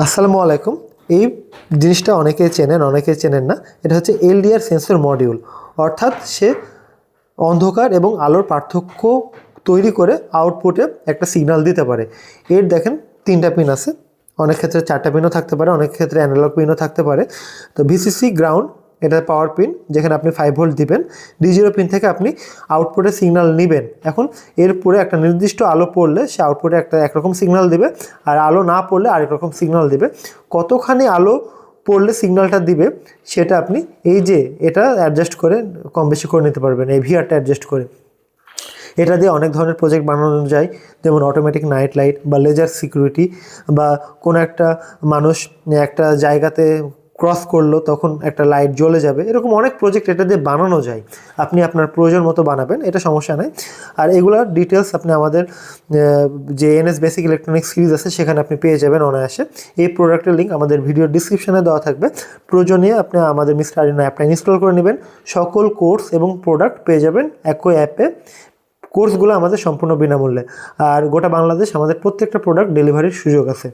আসসালামু আলাইকুম। এই জিনিসটা অনেকে চেনেন, অনেকে চেনেন না। এটা হচ্ছে এলডিআর সেন্সর মডিউল, অর্থাৎ সে অন্ধকার এবং আলোর পার্থক্য তৈরি করে আউটপুটে একটা সিগন্যাল দিতে পারে। এর দেখেন 3টা পিন আছে, অনেক ক্ষেত্রে 4টা পিনও থাকতে পারে, অনেক ক্ষেত্রে অ্যানালগ পিনও থাকতে পারে। তো ভিসিসি গ্রাউন্ড, এটা পাওয়ার পিন, যেখানে আপনি 5 ভোল্ট দিবেন। D0 পিন থেকে আপনি আউটপুটে সিগন্যাল নেবেন। এখন এরপরে একটা নির্দিষ্ট আলো পড়লে সে আউটপুটে একরকম সিগন্যাল দিবে, আর আলো না পড়লে আরেক রকম সিগন্যাল দিবে। কতখানি আলো পড়লে সিগন্যালটা দিবে সেটা আপনি এই যে এটা অ্যাডজাস্ট করে কম বেশি করে নিতে পারবেন, এই ভিআরটা অ্যাডজাস্ট করে। এটা দিয়ে অনেক ধরনের প্রজেক্ট বানানো যায়, যেমন অটোমেটিক নাইট লাইট বা লেজার সিকিউরিটি, বা কোনো একটা মানুষ একটা জায়গাতে ক্রস করলো তখন একটা লাইট জ্বলে যাবে। এরকম অনেক প্রজেক্ট এটা দিয়ে বানানো যায়। আপনি আপনার প্রয়োজন মতো বানাবেন, এটা সমস্যা নেই। আর এগুলোর ডিটেলস আপনি আমাদের যে এনএস বেসিক ইলেকট্রনিক্স সিরিজ আছে সেখানে আপনি পেয়ে যাবেন অনায়াসে। এই প্রোডাক্টের লিঙ্ক আমাদের ভিডিও ডিসক্রিপশনে দেওয়া থাকবে। প্রয়োজনে আপনি আমাদের মিস্টার আরিনো অ্যাপটা ইনস্টল করে নেবেন। সকল কোর্স এবং প্রোডাক্ট পেয়ে যাবেন একই অ্যাপে। কোর্সগুলো আমাদের সম্পূর্ণ বিনামূল্যে, আর গোটা বাংলাদেশ আমাদের প্রত্যেকটা প্রোডাক্ট ডেলিভারির সুযোগ আছে।